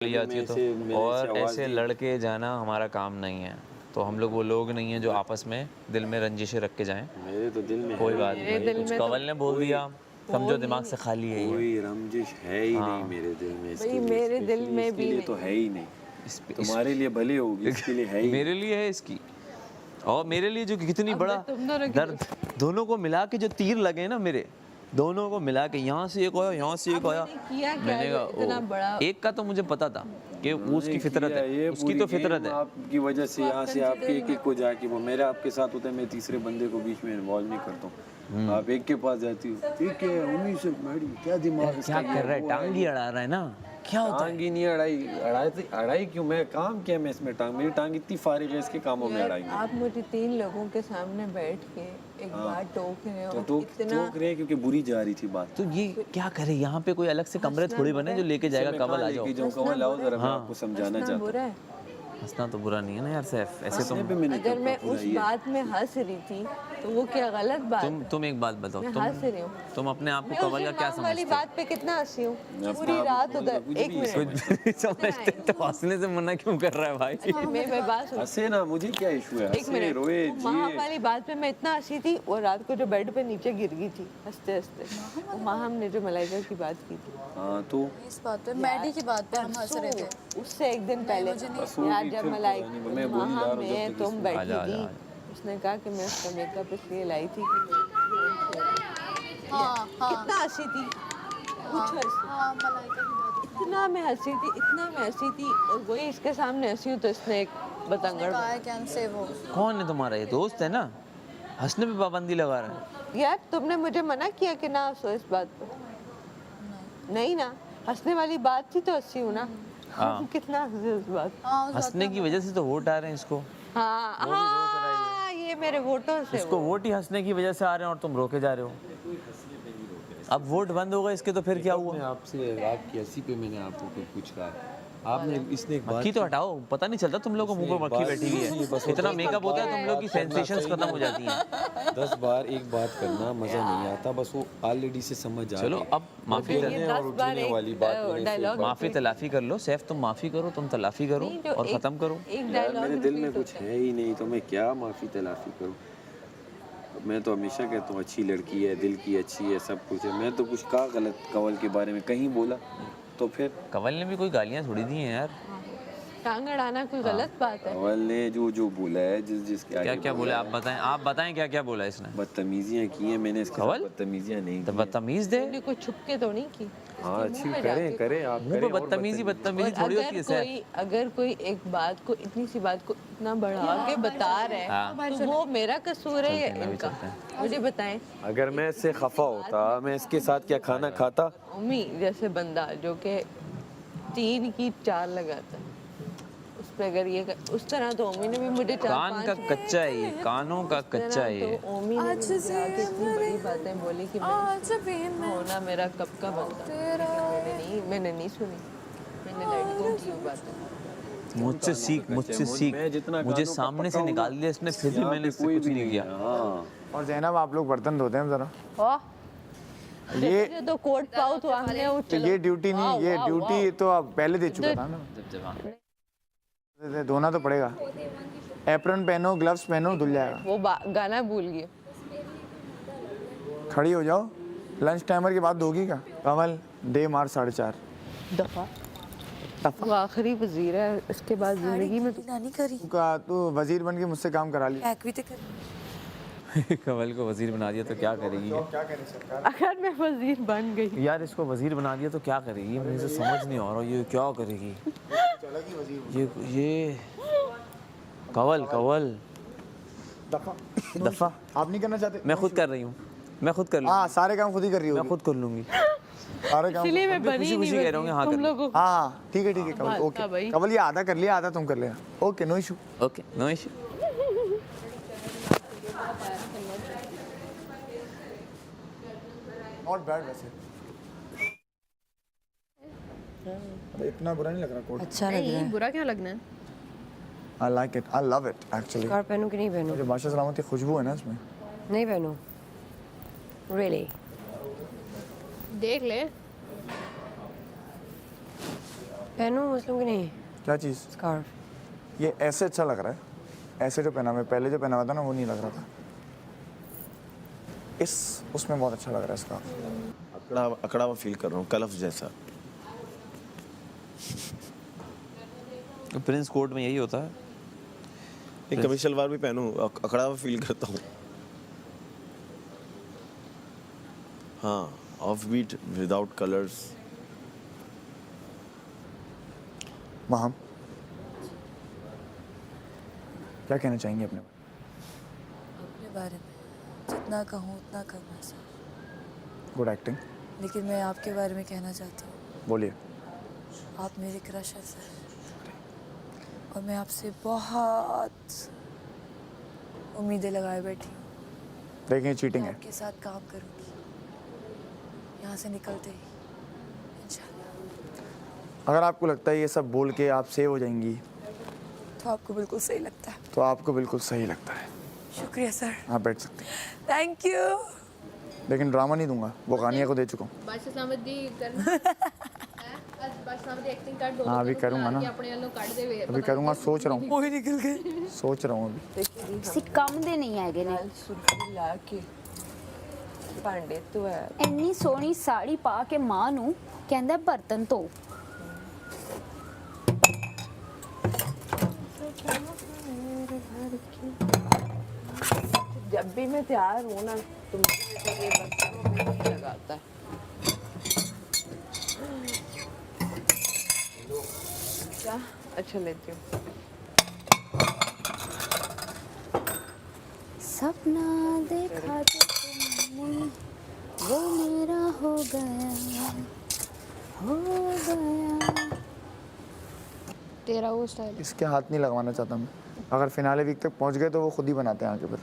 ली जाती है तो, और ऐसे लड़के जाना हमारा काम नहीं है। तो हम लोग वो लोग नहीं हैं जो आपस में दिल में रंजिशें रख के जाएं। मेरे तो दिल में कोई है बात ही नहीं, नहीं, कुछ कंवल ने बोल दिया, समझो दिमाग से खाली है ये। कोई रंजिश है ही नहीं हाँ। मेरे दिल में इसके भाई लिए, मेरे दिल स्पेशली में इसके भी लिए तो है ही नहीं। तुम्हारे लिए भले होगी, इसके लिए है ही मेरे लिए है इसकी, और मेरे लिए जो कितनी बड़ा दर्द, दोनों को मिला के जो तीर लगे ना मेरे, दोनों को मिला के यहाँ से एक आया, यहाँ से एक आया। मैंने कहा एक का तो मुझे पता था कि वो उसकी फितरत है, उसकी तो फितरत है। आपकी वजह से यहाँ से आपके एक एक को जाके, वो मेरे आपके साथ होता है, मैं तीसरे बंदे को बीच में इन्वॉल्व नहीं करता हूँ। आप एक के पास जाती हो, ठीक है उन्हीं से मैडी, क्या दिमाग क्या कर रहा है, टांगी अड़ा रहा है ना, क्या होता है? टांग ही नहीं अड़ाई क्यों? मैं काम किया मैं इसमें, टांग मेरी टांग इतनी फारिग है इसके कामों में अड़ाएंगे। आप मुझे 3 लोगों के सामने बैठ के एक बात टोक रहे हो, तो टोक रहे हैं क्योंकि बुरी जा रही थी बात। तो ये क्या करे, यहाँ पे कोई अलग से कमरे थोड़ी बने जो लेके जाएगा, कंवल आ जाओ। कंवल आओ जरा, मैं आपको समझाना चाहता हूँ। हंसना तो बुरा नहीं है ना यार सैफ, ऐसे तुम अगर मैं उस बात में हंस रही थी तो वो क्या गलत बात? तुम एक बात बताओ, तुम अपने आप को कंवल का क्या समझते वाली बात पे कितना हंसी हूँ पूरी रात उधर। एक मिनट समझते तो हंसने से मना क्यों कर रहा है भाई? मैं बात हंसे ना, मुझे क्या इशू है, हंसे रोए माँ वाली बात पे मैं इतना हंसी थी, और रात को जो बेड पे नीचे गिर गई थी हंसते हंसते, माँ हमने जो मलाइका की बात की थी। हाँ तो इस बात पे, मैडी की बात पे हम हंस रहे थे। उससे एक दिन पहले यार जब मलाइका वहाँ में तुम बैठी थी, उसने कहा कि मैं उसका मेकअप इसलिए लाई थी कितना हंसी थी, इतना मैं हंसी थी, इतना मैं हंसी थी, और वही इसके सामने हंसी हूँ तो इसने एक बतंगड़। कौन है तुम्हारा? ये दोस्त है ना, हंसने पे पाबंदी लगा रहा है। यार तुमने मुझे मना किया कि ना हंसो इस बात पर, नहीं ना, हंसने वाली बात थी तो हंसी हूँ ना। हाँ। कितना हंसे उस बात, हंसने की वजह से तो वोट आ रहे हैं इसको। हाँ हाँ ये मेरे वोटों से, इसको वोट ही हंसने की वजह से आ रहे हैं और तुम रोके जा रहे हो। अब वोट बंद हो गए इसके तो फिर क्या हुआ? आपसे आपकी हंसी पे मैंने आपको कुछ कहा, आपने इसने एक बात मक्खी तो हटाओ, पता नहीं चलता तुम लोगों को मुंह पर मक्खी बैठी हुई है। इतना मेकअप होता है तुम लोग की सेंसेशंस खत्म हो जाती हैं। 10 बार एक बात करना मजा नहीं आता, बस वो ऑलरेडी से समझ आ चलो अब माफी वाली बात, माफी तलाफी कर लो सैफ, तुम माफी करो, तुम तलाफी करो और खत्म करो। मेरे दिल में कुछ है ही नहीं तो मैं क्या माफी तलाफी करूँ? मैं तो हमेशा कहता हूँ अच्छी लड़की है, दिल की अच्छी है, सब कुछ है। मैं तो कुछ कहा गलत कंवल के बारे में कहीं बोला तो फिर? कंवल ने भी कोई गालियाँ थोड़ी दी हैं यार, टांग अड़ाना कोई गलत बात है? कंवल ने जो बोला है, जिसके क्या क्या बोला, आप बताएं क्या क्या बोला इसने? बदतमीजियाँ की हैं मैंने इसके साथ, बदतमीजियाँ नहीं तो बदतमीज दे, कोई छुप के तो नहीं की। हाँ अच्छी करें आप मुंह पे बदतमीजी थोड़ी होती है सर। अगर कोई एक बात को, इतनी सी बात को इतना बढ़ा के बता रहे हैं तो वो मेरा कसूर है या इनका? मुझे बताएं। अगर मैं इससे खफा होता, मैं इसके साथ क्या खाना खाता? उम्मी जैसे बंदा जो कि 3 की 4 लगाता, उस पे अगर ये उस तरह तो ओमी ने भी मुझे कान का कच्चा है ये, कानों का कच्चा है ये। तो ओमी ने कितनी बड़ी बातें बोली कि मैं होना मेरा कब का बनता, मैंने नहीं सुनी, मैंने लड़कों की बातें। मुझसे सीख, मुझे सामने से निकाल दिया इसने, फिर भी मैंने इससे कुछ नहीं किया। और जैनब आप लोग बर्तन धोते हैं जरा, ये तो कोट पाउट हमने वो, तो ये ड्यूटी नहीं, ये ड्यूटी तो आप पहले दे चुका था ना, धोना तो पड़ेगा। एप्रन पहनो, ग्लव्स पहनो, धुल जाएगा। वो गाना भूल गए। खड़ी हो जाओ, लंच टाइमर के बाद धोगी क्या? कमल डे मार 4.5 दफा। वो आखिरी वजीर है, इसके बाद जिंदगी में नहीं करी तो वजीर बन के मुझसे काम करा लिया। कंवल को वजीर बना दिया तो क्या करेगी? क्या करें सरकार? अगर मैं वजीर बन गई यार, इसको वजीर बना दिया तो क्या करेगी? मुझे समझ नहीं आ रहा ये क्या करेगी। ये कंवल दफा आप नहीं करना चाहते? मैं खुद कर रही हूँ, मैं खुद कर लूँगी। हाँ सारे काम खुद ही कर रही हो, मैं खुद कर लूँगी सारे काम। इसलिए मैं बनी खुशी कह रहा हूँ हाँ कर लो। हाँ ठीक है कमल, ओके कमल, ये आधा कर लिया, आधा तुम कर लेना। Okay no issue, okay no issue. Not bad वैसे, इतना बुरा नहीं लग रहा कोट। अच्छा लग रहा है। बुरा क्या लगना है? I like it, I love it actually। कार पहनूं कि नहीं पहनूं? जो बादशाह सलामत की खुशबू है ना इसमें, नहीं पहनूं really? देख ले। पहनूं मुस्लिम की नहीं? क्या चीज़? स्कार्फ। ये ऐसे अच्छा लग रहा है, ऐसे जो पहना मैं पहले जो पहना हुआ था ना वो नहीं लग रहा था, इस उसमें बहुत अच्छा लग रहा है इसका। अकड़ा अकड़ा हुआ फील कर रहा हूँ, कलफ जैसा। प्रिंस कोट में यही होता है। एक कमीज शलवार भी पहनूं, अकड़ा हुआ फील करता हूँ। हाँ, off beat without colours. Maham, क्या कहना चाहेंगे अपने अपने बारे में जितना कहूँ उतना कम है सर। Good acting. लेकिन मैं आपके बारे में कहना चाहती हूँ, बोलिए। आप मेरे क्रश हैं सर, और मैं आपसे बहुत उम्मीदें लगाए बैठी हूँ। देखें चीटिंग मैं है। आपके साथ काम करूँगी यहाँ से निकलते ही इंशाल्लाह। अगर आपको लगता है ये सब बोल के आप सेव हो जाएंगी तो आपको बिल्कुल सही लगता है। तो आपको बिल्कुल सही लगता है। शुक्रिया सर। आप बैठ सकते हैं, थैंक यू। लेकिन ड्रामा नहीं दूंगा, वो कानिया को दे चुका हूँ। बादशाह सामदी करना आज बादशाह सामदी एक्टिंग कर दो। हाँ अभी करूँगा ना, अपने वालों काट दे वे अभी करूँगा, सोच रहा हूँ, वही निकल गए। सोच रहा हूँ अभी। ਅਸੀਂ ਕੰਮ ਦੇ ਨਹੀਂ ਹੈਗੇ ਨੇ सुर्खी ला के भांडे तो है। ਇੰਨੀ ਸੋਹਣੀ ਸਾੜੀ ਪਾ ਕੇ ਮਾਂ ਨੂੰ ਕਹਿੰਦਾ ਬਰਤਨ ਧੋ। जब भी मैं तैयार हूँ ना तुमको ये बच्चों में नहीं लगाता है। क्या अच्छा लेती हूँ। सपना देखा जो तुमने वो मेरा हो गया तेरा वो स्टाइल। इसके हाथ नहीं लगवाना चाहता मैं। अगर फिनाले वीक तक पहुंच गए तो वो खुद ही बनाते हैं आके फिर।